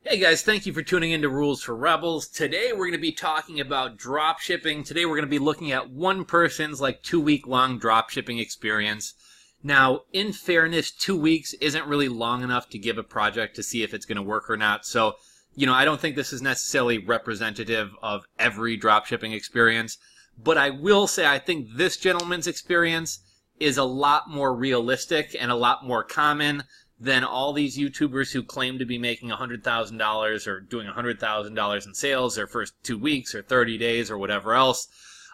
Hey guys, thank you for tuning into Rules for Rebels. Today we're going to be talking about drop shipping. Today we're going to be looking at one person's 2-week long drop shipping experience. Now, in fairness, 2 weeks isn't really long enough to give a project to see if it's going to work or not. So, I don't think this is necessarily representative of every drop shipping experience. But I will say I think this gentleman's experience is a lot more realistic and a lot more common than all these YouTubers who claim to be making $100,000 or doing $100,000 in sales their first 2 weeks or 30 days or whatever else.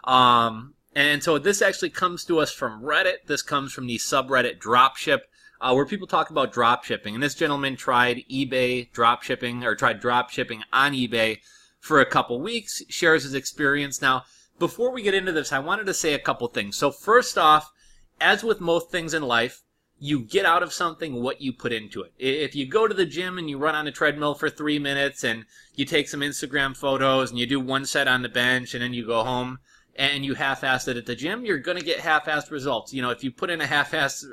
And so this actually comes to us from Reddit. This comes from the subreddit DropShip, where people talk about drop shipping. And this gentleman tried eBay drop shipping, or tried drop shipping on eBay for a couple weeks, shares his experience. Now, before we get into this, I wanted to say a couple things. So first off, as with most things in life, you get out of something what you put into it. If you go to the gym and you run on a treadmill for 3 minutes and you take some Instagram photos and you do one set on the bench and then you go home and you half-ass it at the gym, you're going to get half-assed results. If you put in a half-ass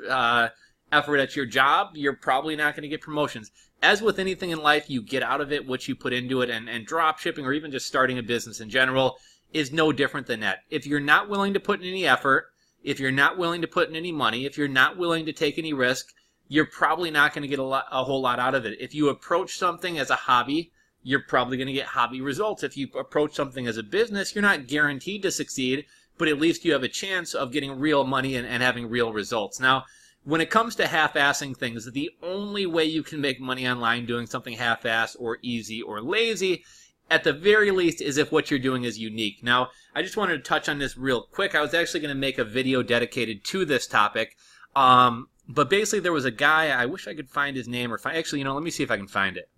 effort at your job, you're probably not going to get promotions. As with anything in life, you get out of it what you put into it, and drop shipping or even just starting a business in general is no different than that. If you're not willing to put in any effort, if you're not willing to put in any money, if you're not willing to take any risk, you're probably not going to get a whole lot out of it. If you approach something as a hobby, you're probably going to get hobby results. If you approach something as a business, you're not guaranteed to succeed, but at least you have a chance of getting real money and having real results. Now, when it comes to half-assing things, the only way you can make money online doing something half-ass or easy or lazy, at the very least, is if what you're doing is unique. Now, I just wanted to touch on this real quick. I was actually going to make a video dedicated to this topic. But basically, there was a guy, I wish I could find his name, actually, let me see if I can find it.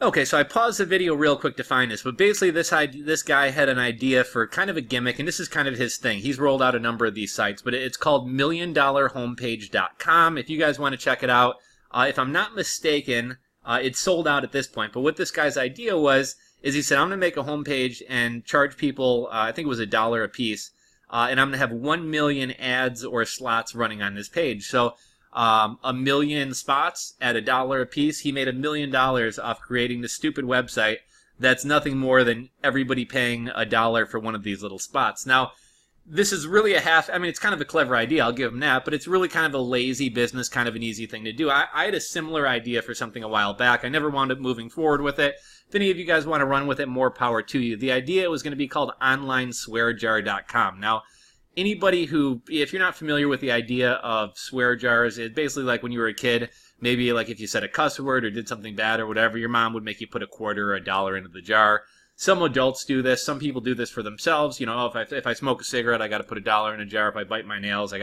Okay, so I paused the video real quick to find this, but basically this guy had an idea for kind of a gimmick, and this is kind of his thing. He's rolled out a number of these sites, but it's called milliondollarhomepage.com. If you guys want to check it out, if I'm not mistaken, it's sold out at this point. But what this guy's idea was, is he said, I'm going to make a homepage and charge people, I think it was $1 a piece, and I'm going to have 1 million ads or slots running on this page. So 1 million spots at $1 a piece. He made $1 million off creating this stupid website that's nothing more than everybody paying $1 for one of these little spots. Now, this is really it's kind of a clever idea, I'll give him that, but it's really kind of a lazy business, kind of an easy thing to do. I had a similar idea for something a while back. I never wound up moving forward with it. If any of you guys want to run with it, more power to you. The idea was going to be called OnlineSwearJar.com. Now, anybody who, if you're not familiar with the idea of swear jars, it's basically like when you were a kid, maybe like if you said a cuss word or did something bad or whatever, your mom would make you put a quarter or $1 into the jar. Some adults do this. Some people do this for themselves. If I smoke a cigarette, I got to put $1 in a jar. If I bite my nails,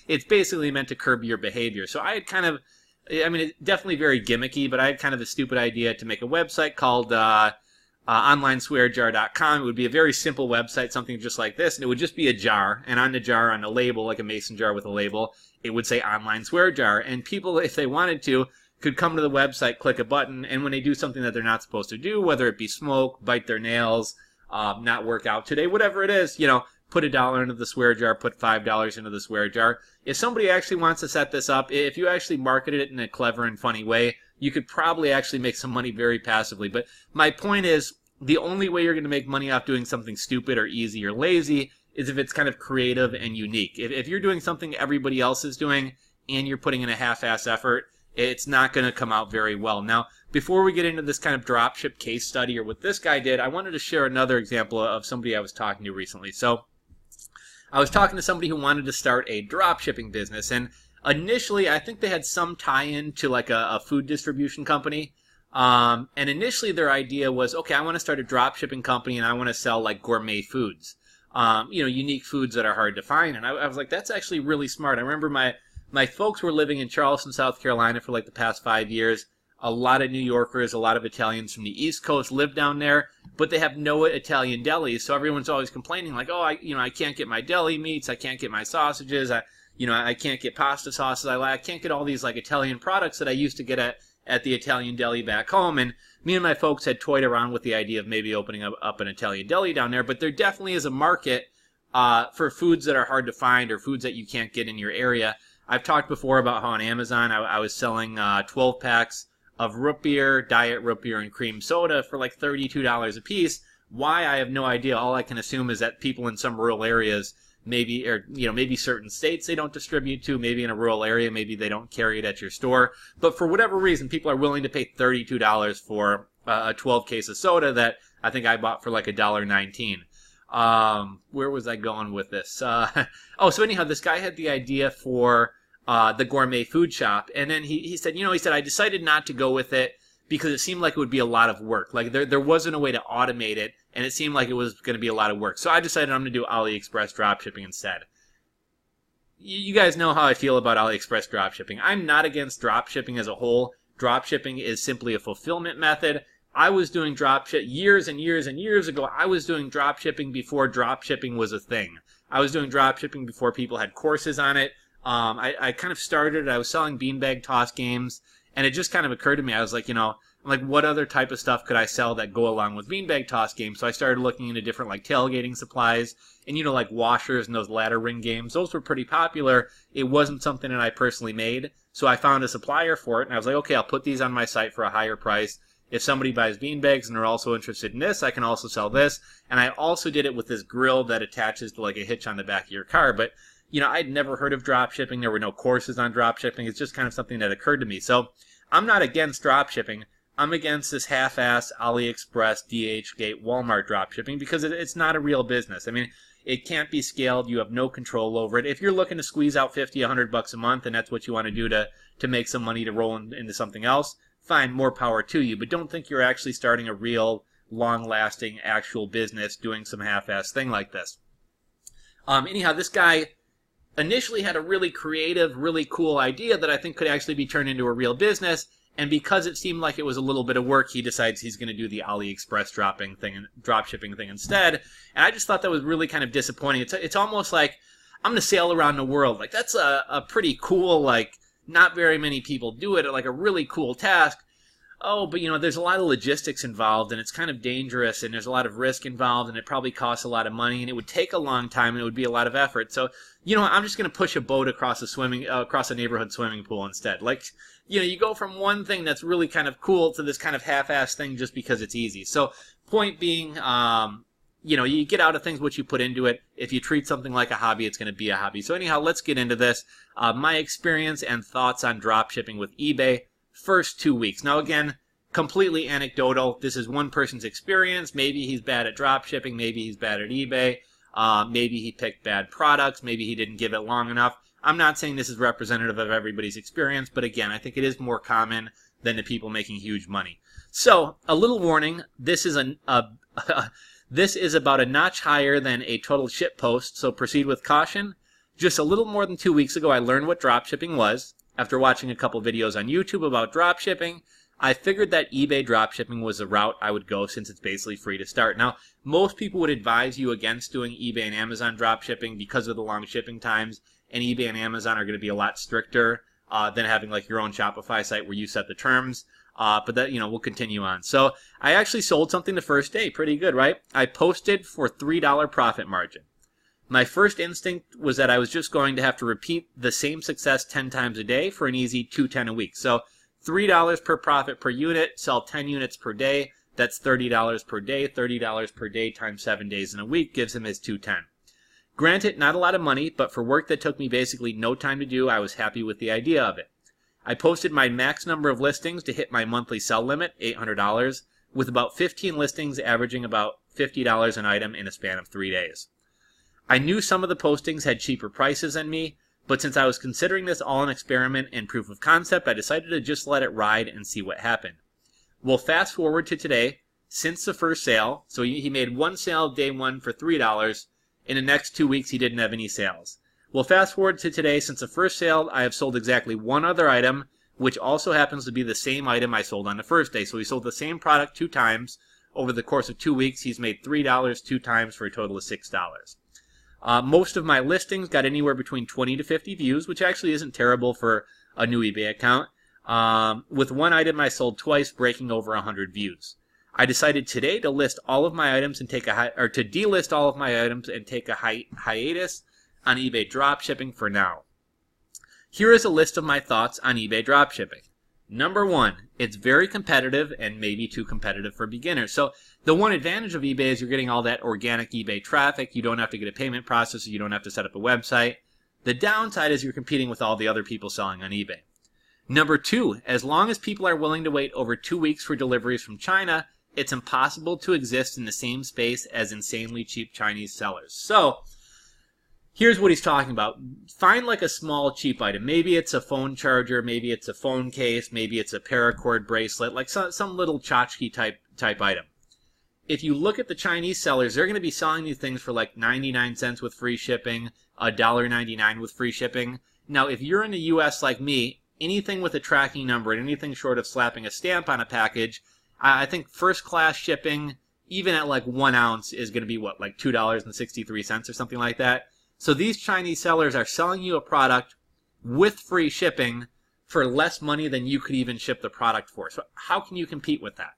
it's basically meant to curb your behavior. So I had kind of, it's definitely very gimmicky, but I had kind of the stupid idea to make a website called OnlineSwearJar.com. It would be a very simple website, something just like this, and it would just be a jar, and on the jar, on the label, like a mason jar with a label, it would say Online Swear Jar, and people, if they wanted to, could come to the website, click a button, and when they do something that they're not supposed to do, whether it be smoke, bite their nails, not work out today, whatever it is, put $1 into the swear jar, put $5 into the swear jar. If somebody actually wants to set this up, if you actually marketed it in a clever and funny way, you could probably actually make some money very passively. But my point is, the only way you're going to make money off doing something stupid or easy or lazy is if it's kind of creative and unique. If you're doing something everybody else is doing and you're putting in a half-ass effort, it's not going to come out very well. Now, before we get into this kind of dropship case study or what this guy did, I wanted to share another example of somebody I was talking to recently. So I was talking to somebody who wanted to start a dropshipping business, and initially I think they had some tie-in to like a food distribution company. And initially their idea was, okay, I want to start a dropshipping company and I want to sell like gourmet foods, unique foods that are hard to find. And I was like, that's actually really smart. I remember my folks were living in Charleston, South Carolina for like the past 5 years. A lot of New Yorkers, a lot of Italians from the East Coast live down there, but they have no Italian delis. So everyone's always complaining like, oh, I can't get my deli meats. I can't get my sausages. I can't get pasta sauces. I can't get all these like Italian products that I used to get at the Italian deli back home. And me and my folks had toyed around with the idea of maybe opening up an Italian deli down there, but there definitely is a market for foods that are hard to find or foods that you can't get in your area. I've talked before about how on Amazon I was selling 12 packs of root beer, diet root beer, and cream soda for like $32 a piece. Why, I have no idea. All I can assume is that people in some rural areas, maybe, or maybe certain states they don't distribute to, maybe in a rural area, maybe they don't carry it at your store. But for whatever reason, people are willing to pay $32 for a 12 case of soda that I think I bought for like $1.19. Where was I going with this? So anyhow, this guy had the idea for the gourmet food shop, and then he said, I decided not to go with it because it seemed like it would be a lot of work. Like there wasn't a way to automate it, and it seemed like it was going to be a lot of work. So I decided I'm going to do AliExpress dropshipping instead. You guys know how I feel about AliExpress dropshipping. I'm not against dropshipping as a whole. Dropshipping is simply a fulfillment method. I was doing dropship years and years and years ago. I was doing dropshipping before dropshipping was a thing. I was doing dropshipping before people had courses on it. I kind of started, I was selling beanbag toss games, and it just kind of occurred to me, I was like, what other type of stuff could I sell that go along with beanbag toss games? So I started looking into different like tailgating supplies and, like washers and those ladder ring games. Those were pretty popular. It wasn't something that I personally made. So I found a supplier for it, and I was like, okay, I'll put these on my site for a higher price. If somebody buys beanbags and they're also interested in this, I can also sell this. And I also did it with this grill that attaches to like a hitch on the back of your car. But, I'd never heard of dropshipping. There were no courses on dropshipping. It's just kind of something that occurred to me. So I'm not against dropshipping. I'm against this half-ass AliExpress, DHGate, Walmart dropshipping because it's not a real business. I mean, it can't be scaled. You have no control over it. If you're looking to squeeze out $50, $100 a month, and that's what you want to do to make some money to roll into something else, fine, more power to you. But don't think you're actually starting a real, long-lasting, actual business doing some half-ass thing like this. Anyhow, this guy initially had a really creative, really cool idea that I think could actually be turned into a real business. And because it seemed like it was a little bit of work, he decides he's going to do the AliExpress dropshipping thing instead. And I just thought that was really kind of disappointing. It's almost like I'm going to sail around the world. Like that's a pretty cool, like not very many people do it, like a really cool task. Oh, but there's a lot of logistics involved, and it's kind of dangerous, and there's a lot of risk involved, and it probably costs a lot of money, and it would take a long time, and it would be a lot of effort. So, I'm just going to push a boat across a neighborhood swimming pool instead. Like, you go from one thing that's really kind of cool to this kind of half-assed thing just because it's easy. So, point being, you get out of things what you put into it. If you treat something like a hobby, it's going to be a hobby. So anyhow, let's get into this. My experience and thoughts on dropshipping with eBay. First 2 weeks. Now again, completely anecdotal. This is one person's experience. Maybe he's bad at dropshipping. Maybe he's bad at eBay. Maybe he picked bad products. Maybe he didn't give it long enough. I'm not saying this is representative of everybody's experience, but again, I think it is more common than the people making huge money. So, a little warning. This is this is about a notch higher than a total shit post, so proceed with caution. Just a little more than 2 weeks ago, I learned what dropshipping was. After watching a couple videos on YouTube about dropshipping, I figured that eBay dropshipping was the route I would go since it's basically free to start. Now, most people would advise you against doing eBay and Amazon dropshipping because of the long shipping times, and eBay and Amazon are going to be a lot stricter than having like your own Shopify site where you set the terms. But that, we'll continue on. So I actually sold something the first day. Pretty good, right? I posted for $3 profit margin. My first instinct was that I was just going to have to repeat the same success 10 times a day for an easy $2.10 a week. So $3 per profit per unit, sell 10 units per day. That's $30 per day. $30 per day times 7 days in a week gives him his $2.10. Granted, not a lot of money, but for work that took me basically no time to do, I was happy with the idea of it. I posted my max number of listings to hit my monthly sell limit, $800, with about 15 listings averaging about $50 an item in a span of 3 days. I knew some of the postings had cheaper prices than me, but since I was considering this all an experiment and proof of concept, I decided to just let it ride and see what happened. We'll fast forward to today. Since the first sale, so he made one sale day one for $3. In the next 2 weeks, he didn't have any sales. Well, fast forward to today. Since the first sale, I have sold exactly one other item, which also happens to be the same item I sold on the first day. So he sold the same product 2 times. Over the course of 2 weeks, he's made $3 2 times for a total of $6. Most of my listings got anywhere between 20 to 50 views, which actually isn't terrible for a new eBay account. With one item I sold twice, breaking over 100 views. I decided today to list all of my items and take to delist all of my items and take a hiatus on eBay dropshipping for now. Here is a list of my thoughts on eBay dropshipping. Number one, it's very competitive and maybe too competitive for beginners. So the one advantage of eBay is you're getting all that organic eBay traffic. You don't have to get a payment processor. You don't have to set up a website. The downside is you're competing with all the other people selling on eBay. Number two, as long as people are willing to wait over 2 weeks for deliveries from China, it's impossible to exist in the same space as insanely cheap Chinese sellers. So here's what he's talking about. Find like a small cheap item. Maybe it's a phone charger, maybe it's a phone case, maybe it's a paracord bracelet, like some little tchotchke type item. If you look at the Chinese sellers, they're going to be selling these things for like 99 cents with free shipping, $1.99 with free shipping. Now, if you're in the US like me, anything with a tracking number and anything short of slapping a stamp on a package, I think first class shipping, even at like 1 ounce, is going to be what, like $2.63 or something like that. So these Chinese sellers are selling you a product with free shipping for less money than you could even ship the product for. So how can you compete with that?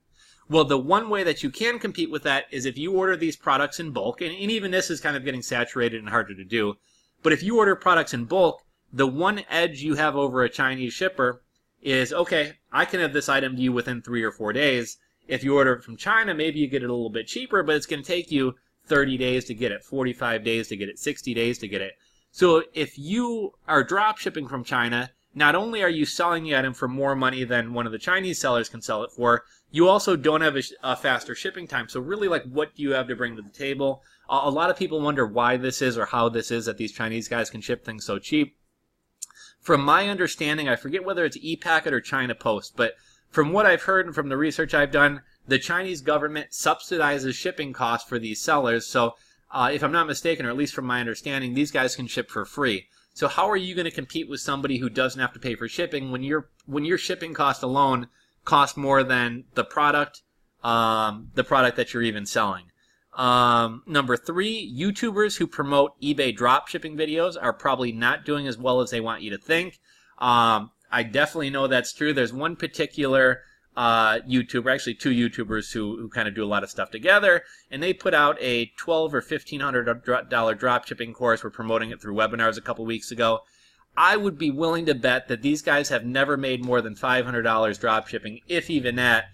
Well, the one way that you can compete with that is if you order these products in bulk, and even this is kind of getting saturated and harder to do, but if you order products in bulk, the one edge you have over a Chinese shipper is, okay, I can have this item to you within 3 or 4 days. If you order it from China, maybe you get it a little bit cheaper, but it's going to take you 30 days to get it, 45 days to get it, 60 days to get it. So if you are drop shipping from China, not only are you selling the item for more money than one of the Chinese sellers can sell it for, you also don't have a faster shipping time. So really, like, what do you have to bring to the table? A lot of people wonder why this is or how this is that these Chinese guys can ship things so cheap. From my understanding, I forget whether it's ePacket or China Post, but from what I've heard and from the research I've done, the Chinese government subsidizes shipping costs for these sellers. So if I'm not mistaken, or at least from my understanding, these guys can ship for free. So how are you going to compete with somebody who doesn't have to pay for shipping when your shipping cost alone costs more than the product that you're even selling? Number three, YouTubers who promote eBay dropshipping videos are probably not doing as well as they want you to think. I definitely know that's true. There's one particular YouTuber, actually two YouTubers who kind of do a lot of stuff together, and they put out a $1,200 or $1,500 dropshipping course. We're promoting it through webinars a couple weeks ago. I would be willing to bet that these guys have never made more than $500 dropshipping, if even that.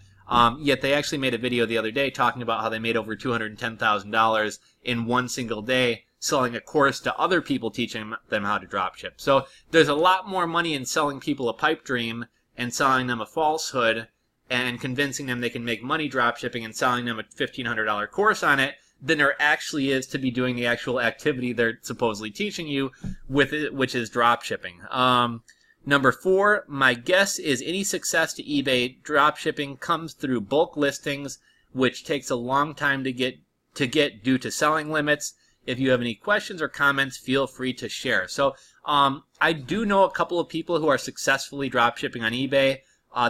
Yet they actually made a video the other day talking about how they made over $210,000 in one single day selling a course to other people teaching them how to dropship. So there's a lot more money in selling people a pipe dream and selling them a falsehood and convincing them they can make money dropshipping and selling them a $1,500 course on it than there actually is to be doing the actual activity they're supposedly teaching you with it, which is dropshipping. Number four, my guess is any success to eBay dropshipping comes through bulk listings, which takes a long time to get due to selling limits. If you have any questions or comments, feel free to share. So I do know a couple of people who are successfully dropshipping on eBay.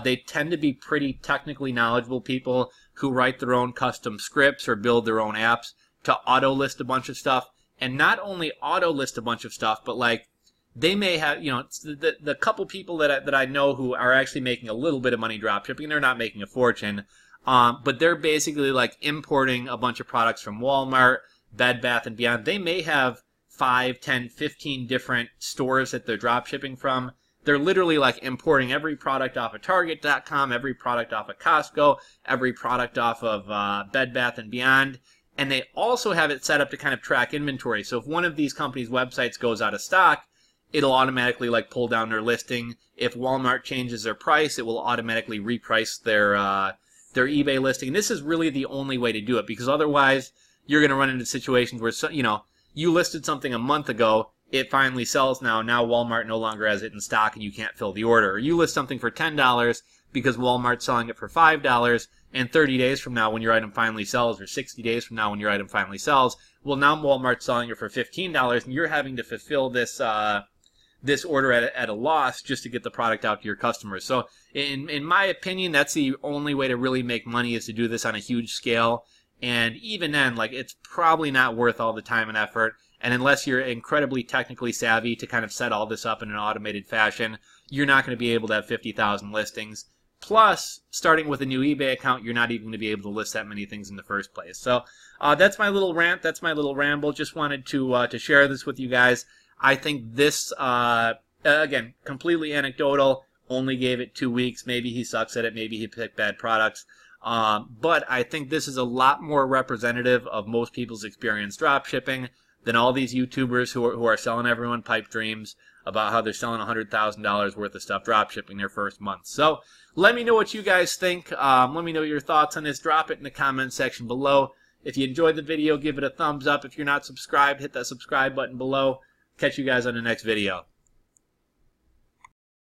They tend to be pretty technically knowledgeable people who write their own custom scripts or build their own apps to auto list a bunch of stuff. And not only auto list a bunch of stuff, but like they may have, you know, the couple people that I know who are actually making a little bit of money dropshipping, they're not making a fortune, but they're basically like importing a bunch of products from Walmart, Bed Bath & Beyond. They may have 5, 10, 15 different stores that they're dropshipping from. They're literally like importing every product off of Target.com, every product off of Costco, every product off of Bed Bath & Beyond. And they also have it set up to kind of track inventory. So if one of these companies' websites goes out of stock, it'll automatically like pull down their listing. If Walmart changes their price, it will automatically reprice their eBay listing. And this is really the only way to do it, because otherwise you're going to run into situations where, you know, you listed something a month ago, it finally sells now. Now Walmart no longer has it in stock and you can't fill the order. Or you list something for $10 because Walmart's selling it for $5, and 30 days from now when your item finally sells, or 60 days from now when your item finally sells, well, now Walmart's selling it for $15 and you're having to fulfill this order at a loss just to get the product out to your customers. So in my opinion, that's the only way to really make money, is to do this on a huge scale. And even then, like, it's probably not worth all the time and effort. And unless you're incredibly technically savvy to kind of set all this up in an automated fashion, you're not going to be able to have 50,000 listings. Plus, starting with a new eBay account, you're not even going to be able to list that many things in the first place. So that's my little rant. That's my little ramble. Just wanted to share this with you guys. I think this, again, completely anecdotal, only gave it 2 weeks. Maybe he sucks at it. Maybe he picked bad products. But I think this is a lot more representative of most people's experience drop shipping than all these YouTubers who are selling everyone pipe dreams about how they're selling $100,000 worth of stuff drop shipping their first month. So let me know what you guys think. Let me know your thoughts on this. Drop it in the comment section below. If you enjoyed the video, give it a thumbs up. If you're not subscribed, hit that subscribe button below. Catch you guys on the next video.